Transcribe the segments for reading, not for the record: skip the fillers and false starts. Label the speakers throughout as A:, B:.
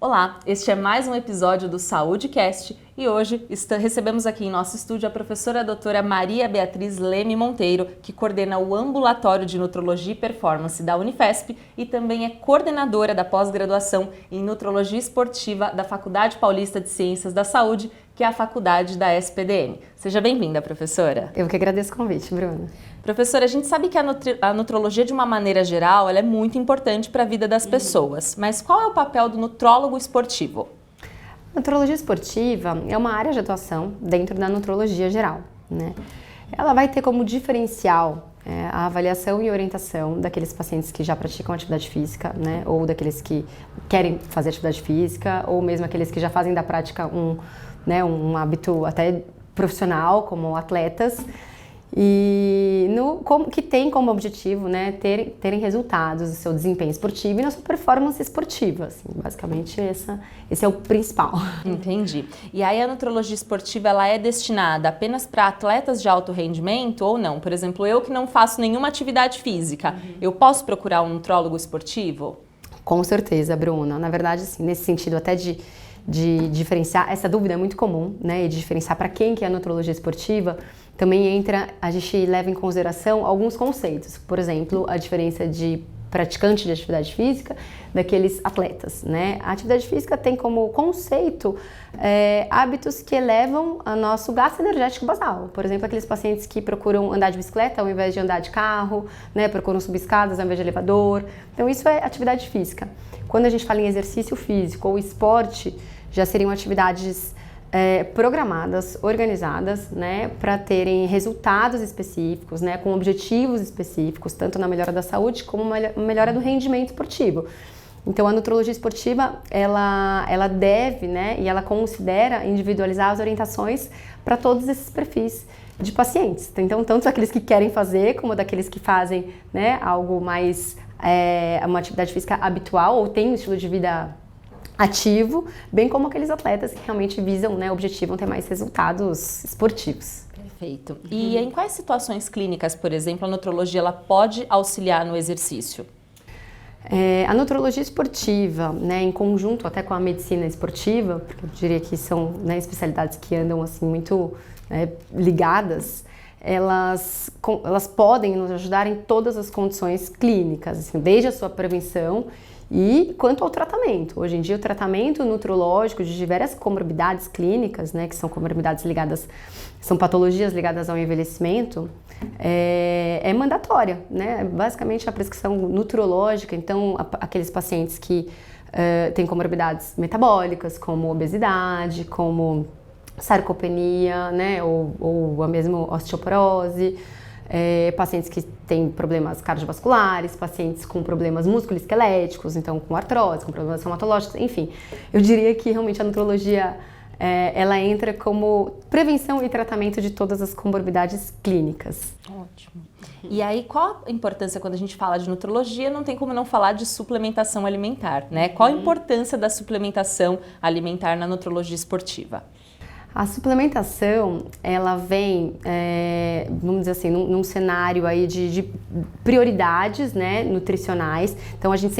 A: Olá, este é mais um episódio do SaúdeCast e hoje recebemos aqui em nosso estúdio a professora doutora Maria Beatriz Leme Monteiro, que coordena o Ambulatório de Nutrologia e Performance da Unifesp e também é coordenadora da pós-graduação em Nutrologia Esportiva da Faculdade Paulista de Ciências da Saúde, que é a faculdade da SPDM. Seja bem-vinda, professora.
B: Eu que agradeço o convite, Bruna.
A: Professora, a gente sabe que a nutrologia, de uma maneira geral, ela é muito importante para a vida das pessoas, mas qual é o papel do nutrólogo esportivo?
B: A nutrologia esportiva é uma área de atuação dentro da nutrologia geral, né? Ela vai ter como diferencial a avaliação e orientação daqueles pacientes que já praticam atividade física, né? Ou daqueles que querem fazer atividade física, ou mesmo aqueles que já fazem da prática um hábito até profissional, como atletas, e que tem como objetivo, né, terem resultados do seu desempenho esportivo e na sua performance esportiva. Assim, basicamente, esse é o principal.
A: Entendi. E aí a nutrologia esportiva ela é destinada apenas para atletas de alto rendimento ou não? Por exemplo, eu que não faço nenhuma atividade física, eu posso procurar um nutrólogo esportivo?
B: Com certeza, Bruna. Na verdade, assim, nesse sentido até de diferenciar, essa dúvida é muito comum, né, e de diferenciar para quem que é a nutrologia esportiva, também a gente leva em consideração alguns conceitos, por exemplo, a diferença de praticante de atividade física daqueles atletas, né? A atividade física tem como conceito hábitos que elevam o nosso gasto energético basal, por exemplo, aqueles pacientes que procuram andar de bicicleta ao invés de andar de carro, né? Procuram subir escadas ao invés de elevador, então isso é atividade física. Quando a gente fala em exercício físico ou esporte, já seriam atividades programadas, organizadas, né, para terem resultados específicos, né, com objetivos específicos, tanto na melhora da saúde como na melhora do rendimento esportivo. Então, a nutrologia esportiva, ela deve, né, e ela considera individualizar as orientações para todos esses perfis de pacientes. Então, tanto aqueles que querem fazer, como daqueles que fazem, né, algo mais, uma atividade física habitual ou tem um estilo de vida ativo, bem como aqueles atletas que realmente visam, né, objetivam ter mais resultados esportivos.
A: Perfeito. E em quais situações clínicas, por exemplo, a nutrologia ela pode auxiliar no exercício?
B: A nutrologia esportiva, né, em conjunto até com a medicina esportiva, porque eu diria que são, né, especialidades que andam assim muito, né, ligadas, elas podem nos ajudar em todas as condições clínicas, assim, desde a sua prevenção e quanto ao tratamento. Hoje em dia o tratamento nutrológico de diversas comorbidades clínicas, né, que são comorbidades são patologias ligadas ao envelhecimento, é mandatória, né? Basicamente a prescrição nutrológica, então aqueles pacientes que têm comorbidades metabólicas, como obesidade, como sarcopenia, né, ou a mesma osteoporose, pacientes que têm problemas cardiovasculares, pacientes com problemas musculoesqueléticos, então com artrose, com problemas reumatológicos, enfim. Eu diria que realmente a nutrologia ela entra como prevenção e tratamento de todas as comorbidades clínicas.
A: Ótimo. E aí, qual a importância quando a gente fala de nutrologia? Não tem como não falar de suplementação alimentar, né? Qual a importância da suplementação alimentar na nutrologia esportiva?
B: A suplementação, ela vem, vamos dizer assim, num cenário aí de prioridades, né, nutricionais. Então, a gente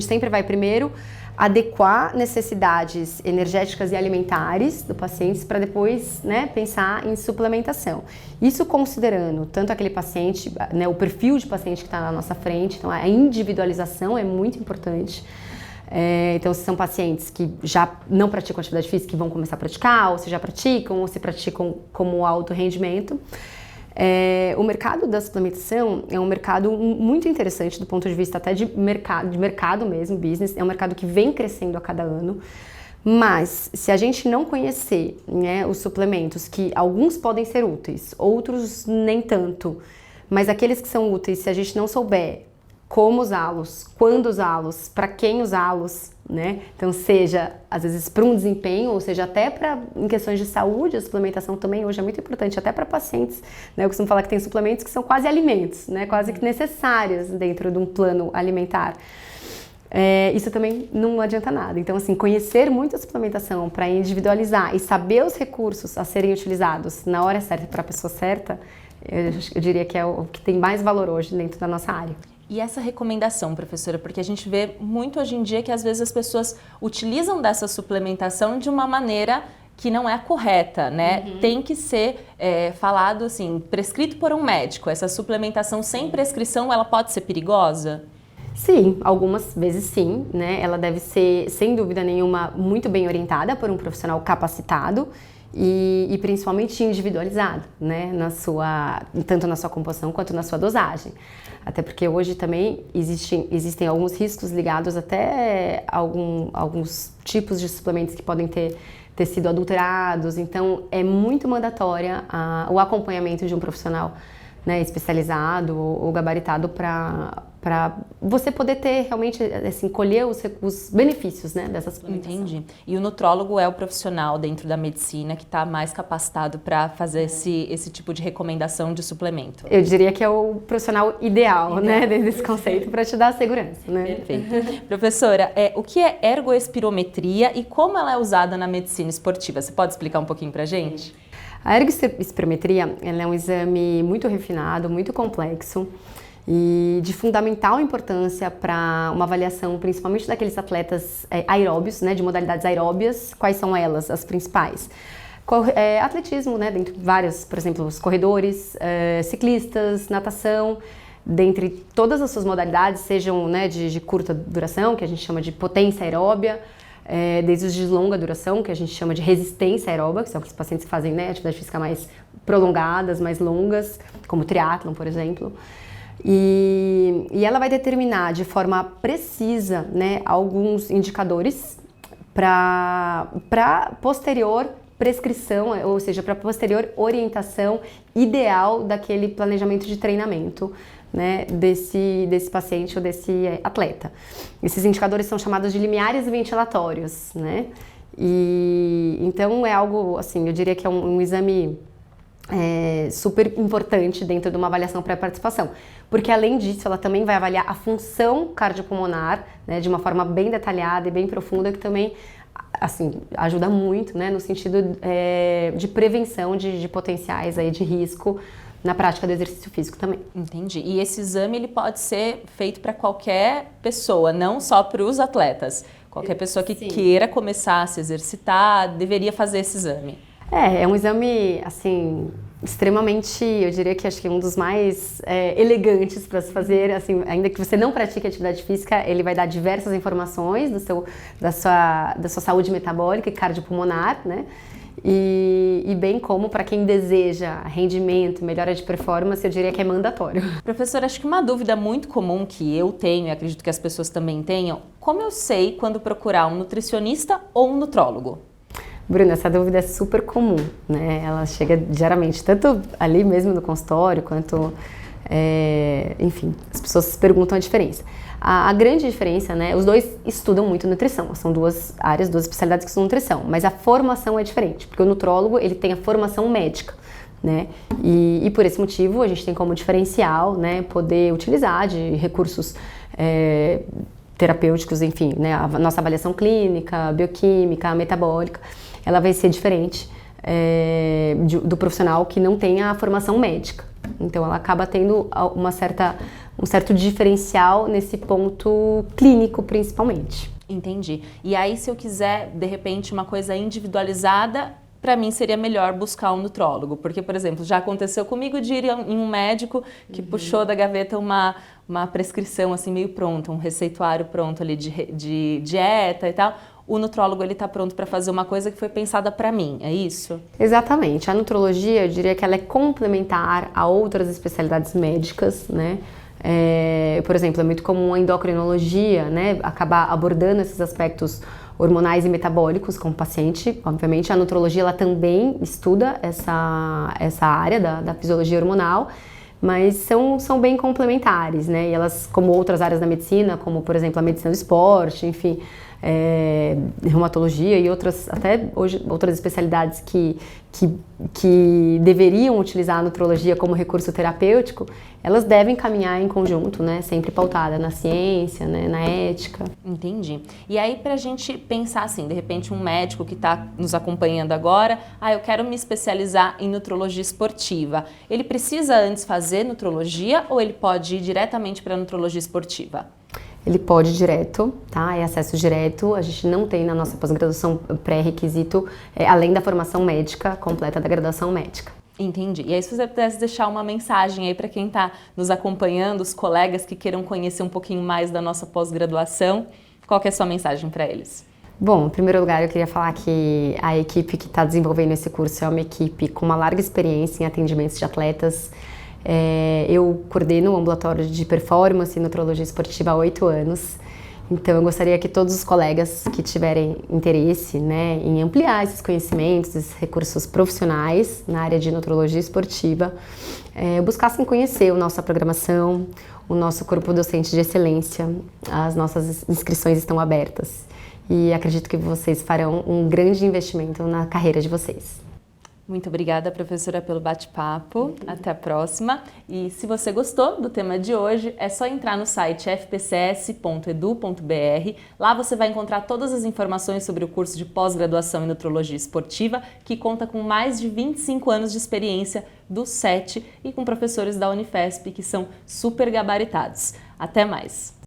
B: sempre vai primeiro adequar necessidades energéticas e alimentares do paciente para depois, né, pensar em suplementação. Isso considerando tanto aquele paciente, né, o perfil de paciente que está na nossa frente, então a individualização é muito importante. Então, se são pacientes que já não praticam atividade física, que vão começar a praticar, ou se já praticam, ou se praticam como alto rendimento. O mercado da suplementação é um mercado muito interessante do ponto de vista até de mercado mesmo, business. É um mercado que vem crescendo a cada ano. Mas, se a gente não conhecer, né, os suplementos, que alguns podem ser úteis, outros nem tanto, mas aqueles que são úteis, se a gente não souber como usá-los, quando usá-los, para quem usá-los, né? Então, seja, às vezes, para um desempenho, ou seja, até em questões de saúde, a suplementação também hoje é muito importante, até para pacientes, né? Eu costumo falar que tem suplementos que são quase alimentos, né? Quase que necessários dentro de um plano alimentar. Isso também não adianta nada. Então, assim, conhecer muito a suplementação para individualizar e saber os recursos a serem utilizados na hora certa para a pessoa certa, eu diria que é o que tem mais valor hoje dentro da nossa área.
A: E essa recomendação, professora, porque a gente vê muito hoje em dia que às vezes as pessoas utilizam dessa suplementação de uma maneira que não é a correta, né? Tem que ser falado assim, prescrito por um médico. Essa suplementação sem prescrição, ela pode ser perigosa?
B: Sim, algumas vezes sim, né? Ela deve ser, sem dúvida nenhuma, muito bem orientada por um profissional capacitado e principalmente individualizado, né? Tanto na sua composição quanto na sua dosagem. Até porque hoje também existem alguns riscos ligados até a alguns tipos de suplementos que podem ter sido adulterados, então é muito mandatória o acompanhamento de um profissional, né, especializado ou gabaritado para você poder ter realmente, assim, colher os benefícios, né, dessa suplementação.
A: Entendi. E o nutrólogo é o profissional dentro da medicina que está mais capacitado para fazer esse tipo de recomendação de suplemento?
B: Eu diria que é o profissional ideal, né, dentro desse conceito, para te dar a segurança, né?
A: Perfeito. Professora, o que é ergoespirometria e como ela é usada na medicina esportiva? Você pode explicar um pouquinho para a gente?
B: A ergoespirometria, ela é um exame muito refinado, muito complexo e de fundamental importância para uma avaliação, principalmente daqueles atletas aeróbios, né, de modalidades aeróbias. Quais são elas, as principais? Atletismo, né, dentre vários, por exemplo, os corredores, ciclistas, natação, dentre todas as suas modalidades, sejam, né, de curta duração, que a gente chama de potência aeróbia, desde os de longa duração, que a gente chama de resistência aeróbica, que são aqueles pacientes que fazem, né, atividade física mais prolongadas, mais longas, como o triatlon, por exemplo. E ela vai determinar de forma precisa, né, alguns indicadores para posterior prescrição, ou seja, para posterior orientação ideal daquele planejamento de treinamento, né, desse paciente ou desse atleta. Esses indicadores são chamados de limiares ventilatórios, né? E então é algo, assim, eu diria que é um exame super importante dentro de uma avaliação pré-participação, porque além disso ela também vai avaliar a função cardiopulmonar, né, de uma forma bem detalhada e bem profunda, que também, assim, ajuda muito, né, no sentido de prevenção de potenciais aí de risco na prática do exercício físico também.
A: Entendi. E esse exame ele pode ser feito para qualquer pessoa, não só para os atletas. Qualquer pessoa que queira começar a se exercitar deveria fazer esse exame.
B: É um exame, assim, extremamente, eu diria que acho que um dos mais elegantes para se fazer, assim, ainda que você não pratique atividade física, ele vai dar diversas informações da sua saúde metabólica e cardiopulmonar, né? E bem como para quem deseja rendimento, melhora de performance, eu diria que é mandatório.
A: Professora, acho que uma dúvida muito comum que eu tenho e acredito que as pessoas também tenham, como eu sei quando procurar um nutricionista ou um nutrólogo?
B: Bruna, essa dúvida é super comum, né? Ela chega diariamente, tanto ali mesmo no consultório, quanto, enfim, as pessoas perguntam a diferença. A grande diferença, né? Os dois estudam muito nutrição, são duas áreas, duas especialidades que estudam nutrição, mas a formação é diferente, porque o nutrólogo, ele tem a formação médica, né? E por esse motivo, a gente tem como diferencial, né, poder utilizar de recursos terapêuticos, enfim, né? A nossa avaliação clínica, bioquímica, metabólica, ela vai ser diferente do profissional que não tem a formação médica. Então, ela acaba tendo um certo diferencial nesse ponto clínico, principalmente.
A: Entendi. E aí, se eu quiser, de repente, uma coisa individualizada, para mim seria melhor buscar um nutrólogo. Porque, por exemplo, já aconteceu comigo de ir em um médico que puxou da gaveta uma prescrição assim meio pronta, um receituário pronto ali de dieta e tal. O nutrólogo, ele está pronto para fazer uma coisa que foi pensada para mim, é isso?
B: Exatamente. A nutrologia, eu diria que ela é complementar a outras especialidades médicas, né? Por exemplo, é muito comum a endocrinologia, né, acabar abordando esses aspectos hormonais e metabólicos com o paciente. Obviamente, a nutrologia ela também estuda essa área da fisiologia hormonal, mas são bem complementares, né? E elas, como outras áreas da medicina, como, por exemplo, a medicina do esporte, enfim, reumatologia e outras, até hoje, outras especialidades que que deveriam utilizar a nutrologia como recurso terapêutico, elas devem caminhar em conjunto, né? Sempre pautada na ciência, né? Na ética.
A: Entendi. E aí, pra gente pensar assim, de repente um médico que está nos acompanhando agora, eu quero me especializar em nutrologia esportiva. Ele precisa antes fazer nutrologia ou ele pode ir diretamente para a nutrologia esportiva?
B: Ele pode ir direto, tá? É acesso direto. A gente não tem na nossa pós-graduação pré-requisito, além da formação médica completa da graduação médica.
A: Entendi. E aí, se você pudesse deixar uma mensagem aí para quem está nos acompanhando, os colegas que queiram conhecer um pouquinho mais da nossa pós-graduação, qual que é a sua mensagem para eles?
B: Bom, em primeiro lugar, eu queria falar que a equipe que está desenvolvendo esse curso é uma equipe com uma larga experiência em atendimentos de atletas. Eu coordeno o ambulatório de performance e nutrologia esportiva há 8 anos. Então, eu gostaria que todos os colegas que tiverem interesse, né, em ampliar esses conhecimentos, esses recursos profissionais na área de nutrologia esportiva, buscassem conhecer a nossa programação, o nosso corpo docente de excelência. As nossas inscrições estão abertas e acredito que vocês farão um grande investimento na carreira de vocês.
A: Muito obrigada, professora, pelo bate-papo. Até a próxima. E se você gostou do tema de hoje, é só entrar no site fpcs.edu.br. Lá você vai encontrar todas as informações sobre o curso de pós-graduação em nutrologia esportiva, que conta com mais de 25 anos de experiência do SET e com professores da Unifesp que são super gabaritados. Até mais!